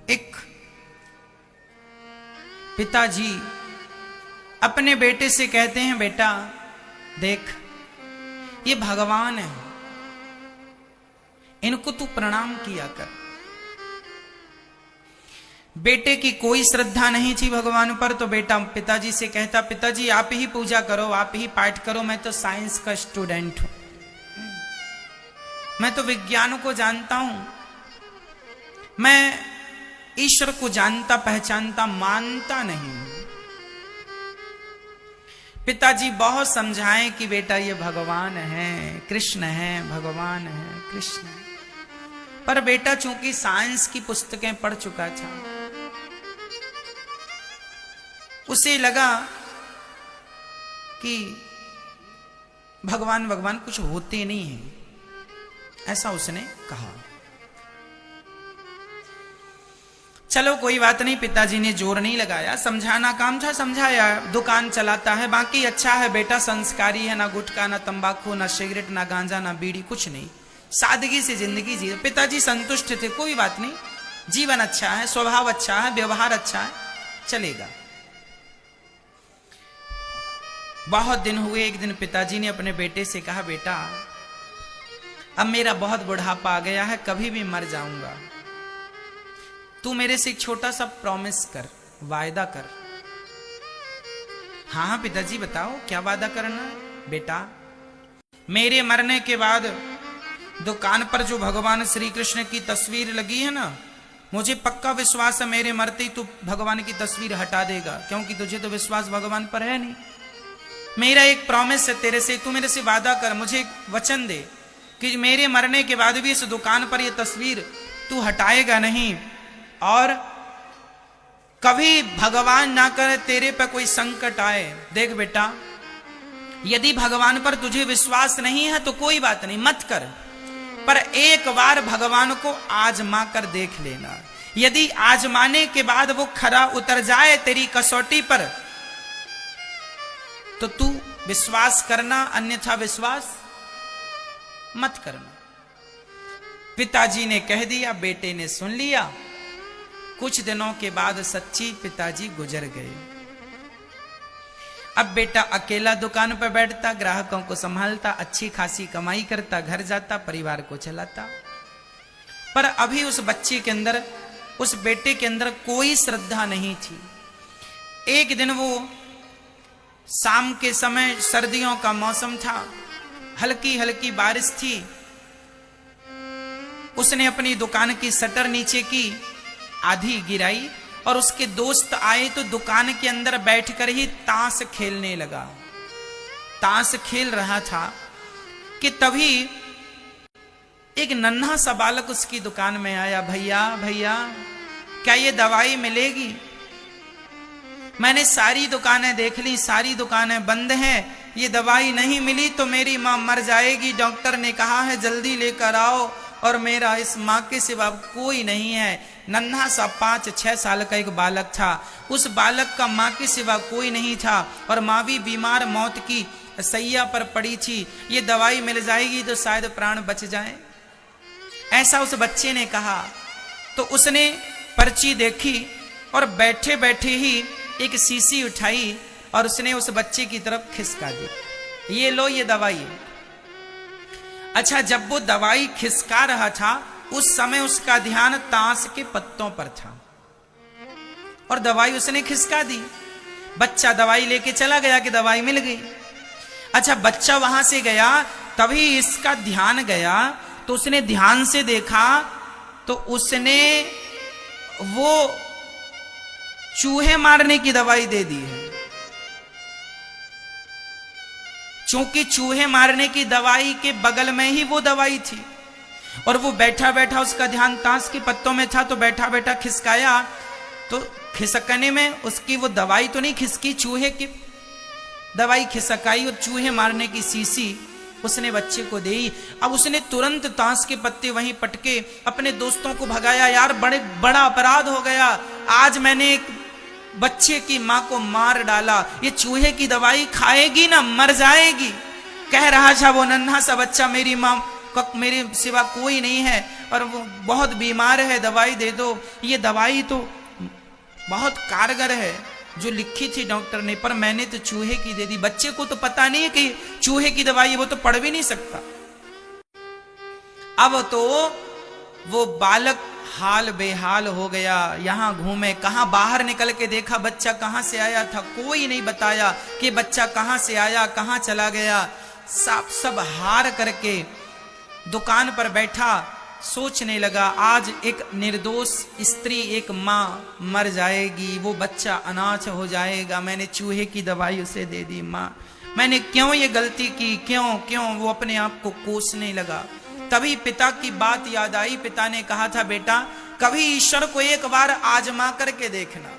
एक पिताजी अपने बेटे से कहते हैं, बेटा देख ये भगवान है, इनको तू प्रणाम किया कर। बेटे की कोई श्रद्धा नहीं थी भगवान पर, तो बेटा पिताजी से कहता, पिताजी आप ही पूजा करो, आप ही पाठ करो, मैं तो साइंस का स्टूडेंट हूं, मैं तो विज्ञान को जानता हूं, मैं ईश्वर को जानता पहचानता मानता नहीं। पिताजी बहुत समझाएं कि बेटा ये भगवान है, कृष्ण है, भगवान है, कृष्ण है, पर बेटा चूंकि साइंस की पुस्तकें पढ़ चुका था, उसे लगा कि भगवान भगवान कुछ होते नहीं है, ऐसा उसने कहा। चलो कोई बात नहीं, पिताजी ने जोर नहीं लगाया, समझाना काम था, समझाया, दुकान चलाता है, बाकी अच्छा है बेटा, संस्कारी है, ना गुटखा ना तंबाकू ना सिगरेट ना गांजा ना बीड़ी, कुछ नहीं, सादगी से जिंदगी जी। पिताजी संतुष्ट थे, कोई बात नहीं, जीवन अच्छा है, स्वभाव अच्छा है, व्यवहार अच्छा है, चलेगा। बहुत दिन हुए, एक दिन पिताजी ने अपने बेटे से कहा, बेटा अब मेरा बहुत बुढ़ापा आ गया है, कभी भी मर जाऊंगा, तू मेरे से एक छोटा सा प्रॉमिस कर, वायदा कर। हाँ हाँ पिताजी बताओ क्या वादा करना है। बेटा मेरे मरने के बाद दुकान पर जो भगवान श्री कृष्ण की तस्वीर लगी है ना, मुझे पक्का विश्वास है मेरे मरते ही तू भगवान की तस्वीर हटा देगा, क्योंकि तुझे तो विश्वास भगवान पर है नहीं। मेरा एक प्रॉमिस है तेरे से, तू मेरे से वादा कर, मुझे एक वचन दे कि मेरे मरने के बाद भी इस दुकान पर यह तस्वीर तू हटाएगा नहीं, और कभी भगवान ना करे तेरे पर कोई संकट आए। देख बेटा यदि भगवान पर तुझे विश्वास नहीं है तो कोई बात नहीं, मत कर, पर एक बार भगवान को आजमा कर देख लेना। यदि आजमाने के बाद वो खरा उतर जाए तेरी कसौटी पर तो तू विश्वास करना, अन्यथा विश्वास मत करना। पिताजी ने कह दिया, बेटे ने सुन लिया। कुछ दिनों के बाद सच्ची पिताजी गुजर गए। अब बेटा अकेला दुकान पर बैठता, ग्राहकों को संभालता, अच्छी खासी कमाई करता, घर जाता, परिवार को चलाता, पर अभी उस बच्चे के अंदर, उस बेटे के अंदर कोई श्रद्धा नहीं थी। एक दिन वो शाम के समय, सर्दियों का मौसम था, हल्की हल्की बारिश थी, उसने अपनी दुकान की शटर नीचे की, आधी गिराई, और उसके दोस्त आए तो दुकान के अंदर बैठकर ही ताश खेलने लगा। ताश खेल रहा था कि तभी एक नन्हा सा बालक उसकी दुकान में आया। भैया भैया क्या ये दवाई मिलेगी? मैंने सारी दुकानें देख ली, सारी दुकानें बंद हैं, ये दवाई नहीं मिली तो मेरी मां मर जाएगी, डॉक्टर ने कहा है जल्दी लेकर आओ, और मेरा इस मां के सिवा कोई नहीं है। नन्हा सा 5-6 साल का एक बालक था, उस बालक का मां के सिवा कोई नहीं था, और मां भी बीमार, मौत की सैया पर पड़ी थी, ये दवाई मिल जाएगी तो शायद प्राण बच जाए, ऐसा उस बच्चे ने कहा। तो उसने पर्ची देखी और बैठे बैठे ही एक शीशी उठाई और उसने उस बच्चे की तरफ खिसका दी, ये लो ये दवाई। अच्छा, जब वो दवाई खिसका रहा था उस समय उसका ध्यान ताश के पत्तों पर था, और दवाई उसने खिसका दी। बच्चा दवाई लेके चला गया कि दवाई मिल गई। अच्छा, बच्चा वहां से गया, तभी इसका ध्यान गया, तो उसने ध्यान से देखा तो उसने वो चूहे मारने की दवाई दे दी है। चूंकि चूहे मारने की दवाई के बगल में ही वो दवाई थी, और वो बैठा बैठा उसका ध्यान ताश के पत्तों में था, तो बैठा बैठा खिसकाया, तो खिसकने में उसकी वो दवाई तो नहीं खिसकी, चूहे की दवाई खिसकाई, और चूहे मारने की शीशी उसने बच्चे को दी। अब उसने तुरंत ताश के पत्ते वहीं पटके अपने दोस्तों को भगाया, यार बड़ा अपराध हो गया, आज मैंने एक बच्चे की मां को मार डाला, ये चूहे की दवाई खाएगी ना मर जाएगी। कह रहा था वो नन्हा सा बच्चा, मेरी मां मेरे सिवा कोई नहीं है और वो बहुत बीमार है, दवाई दे दो। ये दवाई तो बहुत कारगर है जो लिखी थी डॉक्टर ने, पर मैंने तो चूहे की दे दी। बच्चे को तो पता नहीं है कि चूहे की दवाई, वो तो पढ़ भी नहीं सकता। अब तो वो बालक हाल बेहाल हो गया, यहां घूमे, कहां बाहर निकल के देखा बच्चा कहां से आया था, कोई नहीं बताया कि बच्चा कहां से आया, कहां चला गया। सब हार करके दुकान पर बैठा, सोचने लगा आज एक निर्दोष स्त्री, एक मां मर जाएगी, वो बच्चा अनाथ हो जाएगा, मैंने चूहे की दवाई उसे दे दी। मां, मैंने क्यों ये गलती की, क्यों? वो अपने आप को कोसने लगा। तभी पिता की बात याद आई। पिता ने कहा था, बेटा कभी ईश्वर को एक बार आजमा करके देखना,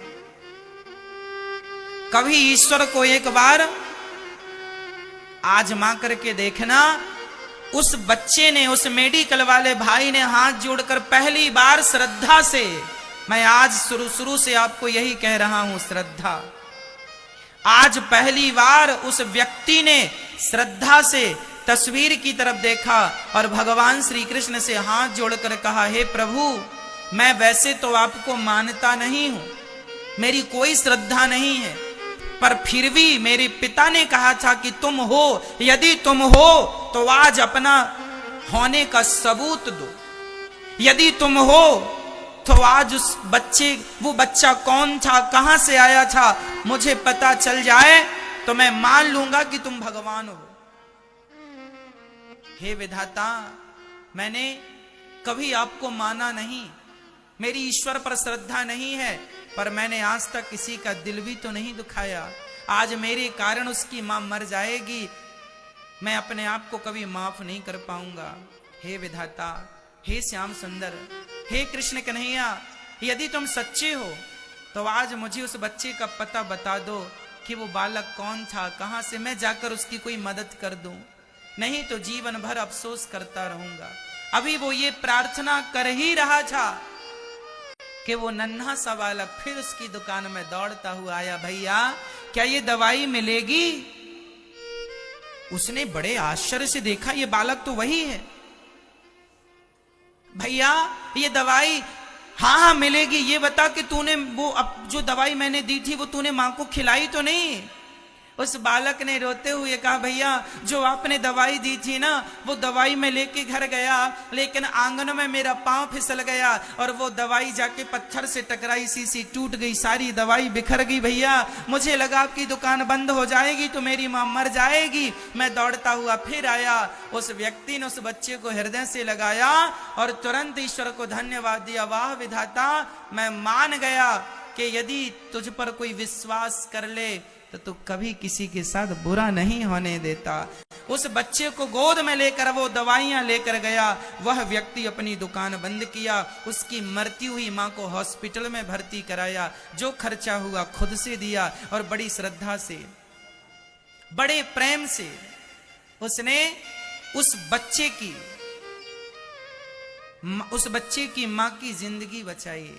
कभी ईश्वर को एक बार आजमा करके देखना। उस बच्चे ने, उस मेडिकल वाले भाई ने हाथ जोड़कर पहली बार श्रद्धा से, मैं आज शुरू से आपको यही कह रहा हूं, श्रद्धा, आज पहली बार उस व्यक्ति ने श्रद्धा से तस्वीर की तरफ देखा और भगवान श्री कृष्ण से हाथ जोड़कर कहा, हे प्रभु, मैं वैसे तो आपको मानता नहीं हूं, मेरी कोई श्रद्धा नहीं है, पर फिर भी मेरे पिता ने कहा था कि तुम हो, यदि तुम हो तो आज अपना होने का सबूत दो। यदि तुम हो तो आज उस बच्चे, वो बच्चा कौन था, कहां से आया था, मुझे पता चल जाए तो मैं मान लूंगा कि तुम भगवान हो। हे विधाता, मैंने कभी आपको माना नहीं, मेरी ईश्वर पर श्रद्धा नहीं है, पर मैंने आज तक किसी का दिल भी तो नहीं दुखाया। आज मेरे कारण उसकी मां मर जाएगी, मैं अपने आप को कभी माफ नहीं कर पाऊंगा। हे विधाता, हे श्याम सुंदर, हे कृष्ण कन्हैया, यदि तुम सच्चे हो तो आज मुझे उस बच्चे का पता बता दो कि वो बालक कौन था, कहां से, मैं जाकर उसकी कोई मदद कर दूं, नहीं तो जीवन भर अफसोस करता रहूंगा। अभी वो ये प्रार्थना कर ही रहा था कि वो नन्हा सा बालक फिर उसकी दुकान में दौड़ता हुआ आया, भैया क्या ये दवाई मिलेगी? उसने बड़े आश्चर्य से देखा, ये बालक तो वही है। भैया ये दवाई, हाँ मिलेगी, ये बता कि तूने वो अब जो दवाई मैंने दी थी वो तूने मां को खिलाई तो नहीं? उस बालक ने रोते हुए कहा, भैया जो आपने दवाई दी थी ना, वो दवाई मैं लेके घर गया, लेकिन आंगन में मेरा पांव फिसल गया और वो दवाई जाके पत्थर से टकराई, शीशी टूट गई, सारी दवाई बिखर गई। भैया मुझे लगा आपकी दुकान बंद हो जाएगी तो मेरी मां मर जाएगी। मैं दौड़ता हुआ फिर आया। उस व्यक्ति ने उस बच्चे को हृदय से लगाया और तुरंत ईश्वर को धन्यवाद दिया, वाह विधाता, मैं मान गया कि यदि तुझ पर कोई विश्वास कर ले तो तू कभी किसी के साथ बुरा नहीं होने देता। उस बच्चे को गोद में लेकर वो दवाइयां लेकर गया। वह व्यक्ति अपनी दुकान बंद किया, उसकी मरती हुई मां को हॉस्पिटल में भर्ती कराया, जो खर्चा हुआ खुद से दिया और बड़ी श्रद्धा से, बड़े प्रेम से उसने उस बच्चे की मां की जिंदगी बचाई,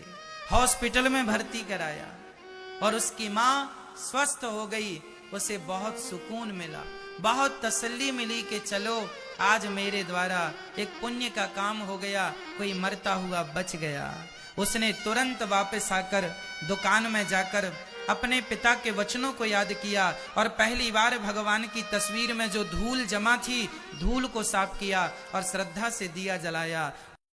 हॉस्पिटल में भर्ती कराया और उसकी मां स्वस्थ हो गई। उसे बहुत सुकून मिला, बहुत तसल्ली मिली कि चलो आज मेरे द्वारा एक पुण्य का काम हो गया, कोई मरता हुआ बच गया। उसने तुरंत वापस आकर दुकान में जाकर अपने पिता के वचनों को याद किया और पहली बार भगवान की तस्वीर में जो धूल जमा थी, धूल को साफ किया और श्रद्धा से दिया जलाया।